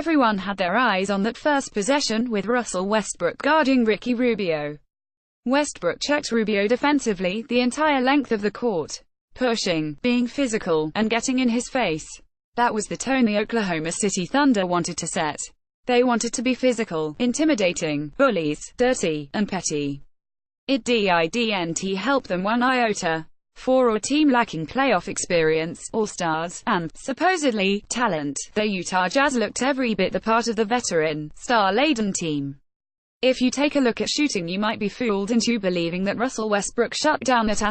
Everyone had their eyes on that first possession, with Russell Westbrook guarding Ricky Rubio. Westbrook checked Rubio defensively the entire length of the court, pushing, being physical, and getting in his face. That was the tone the Oklahoma City Thunder wanted to set. They wanted to be physical, intimidating, bullies, dirty, and petty. It didn't help them one iota. For a team lacking playoff experience, all-stars, and, supposedly, talent, the Utah Jazz looked every bit the part of the veteran, star-laden team. If you take a look at shooting, you might be fooled into believing that Russell Westbrook shut down that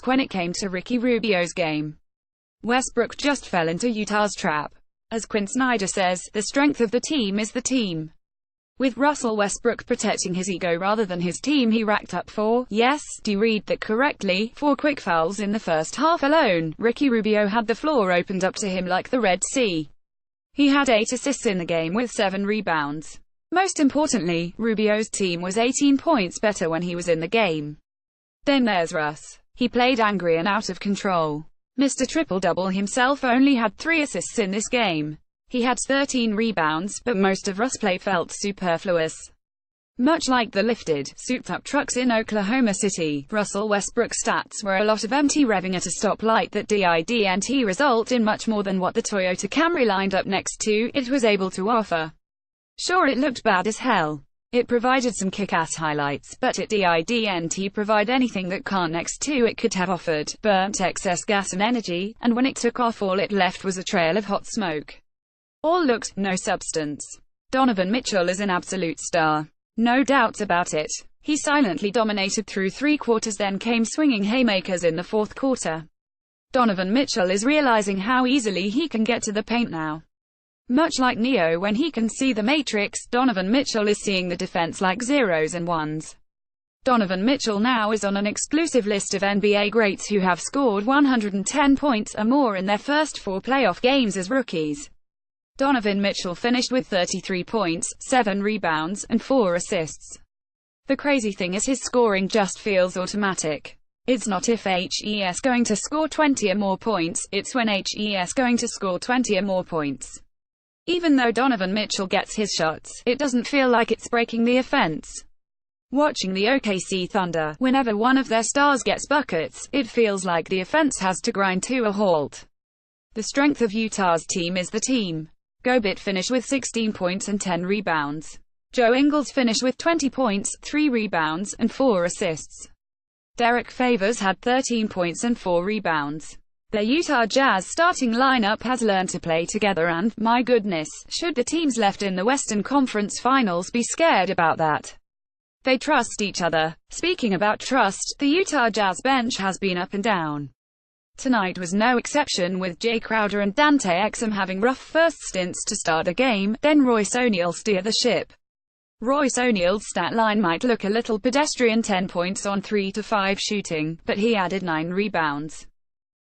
**** when it came to Ricky Rubio's game. Westbrook just fell into Utah's trap. As Quinn Snyder says, the strength of the team is the team. With Russell Westbrook protecting his ego rather than his team, he racked up four, yes, do you read that correctly, 4 quick fouls in the first half alone. Ricky Rubio had the floor opened up to him like the Red Sea. He had 8 assists in the game with 7 rebounds. Most importantly, Rubio's team was 18 points better when he was in the game. Then there's Russ. He played angry and out of control. Mr. Triple-Double himself only had 3 assists in this game. He had 13 rebounds, but most of Russ' play felt superfluous. Much like the lifted, souped-up trucks in Oklahoma City, Russell Westbrook's stats were a lot of empty revving at a stoplight that didn't result in much more than what the Toyota Camry lined up next to it was able to offer. Sure, it looked bad as hell. It provided some kick-ass highlights, but it didn't provide anything that car next to it could have offered, burnt excess gas and energy, and when it took off all it left was a trail of hot smoke. All looked, no substance. Donovan Mitchell is an absolute star. No doubt about it. He silently dominated through 3 quarters, then came swinging haymakers in the 4th quarter. Donovan Mitchell is realizing how easily he can get to the paint now. Much like Neo when he can see the Matrix, Donovan Mitchell is seeing the defense like zeros and ones. Donovan Mitchell now is on an exclusive list of NBA greats who have scored 110 points or more in their first 4 playoff games as rookies. Donovan Mitchell finished with 33 points, 7 rebounds, and 4 assists. The crazy thing is his scoring just feels automatic. It's not if he's going to score 20 or more points, it's when he's going to score 20 or more points. Even though Donovan Mitchell gets his shots, it doesn't feel like it's breaking the offense. Watching the OKC Thunder, whenever one of their stars gets buckets, it feels like the offense has to grind to a halt. The strength of Utah's team is the team. Gobert finished with 16 points and 10 rebounds. Joe Ingles finished with 20 points, 3 rebounds, and 4 assists. Derek Favors had 13 points and 4 rebounds. The Utah Jazz starting lineup has learned to play together and, my goodness, should the teams left in the Western Conference Finals be scared about that. They trust each other. Speaking about trust, the Utah Jazz bench has been up and down. Tonight was no exception, with Jay Crowder and Dante Exum having rough first stints to start the game, then Royce O'Neal steer the ship. Royce O'Neal's stat line might look a little pedestrian, 10 points on 3-5 shooting, but he added 9 rebounds.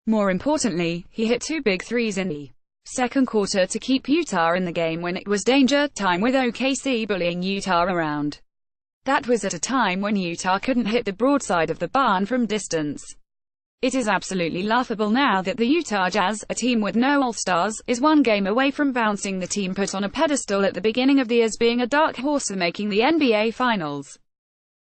More importantly, he hit 2 big threes in the second quarter to keep Utah in the game when it was danger time, with OKC bullying Utah around. That was at a time when Utah couldn't hit the broadside of the barn from distance. It is absolutely laughable now that the Utah Jazz, a team with no All-Stars, is 1 game away from bouncing the team put on a pedestal at the beginning of the year as being a dark horse for making the NBA Finals.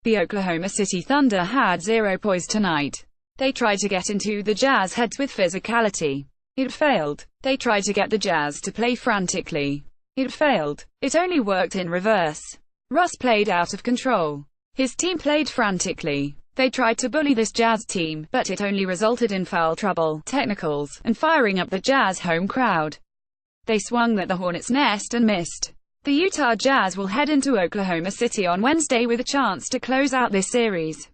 The Oklahoma City Thunder had 0 poise tonight. They tried to get into the Jazz heads with physicality. It failed. They tried to get the Jazz to play frantically. It failed. It only worked in reverse. Russ played out of control. His team played frantically. They tried to bully this Jazz team, but it only resulted in foul trouble, technicals, and firing up the Jazz home crowd. They swung at the Hornets' nest and missed. The Utah Jazz will head into Oklahoma City on Wednesday with a chance to close out this series.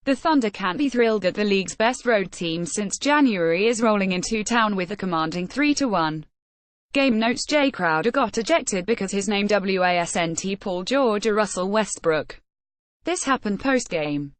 The Thunder can't be thrilled that the league's best road team since January is rolling into town with a commanding 3-1. Game notes: Jay Crowder got ejected because his name wasn't Paul George or Russell Westbrook. This happened post-game.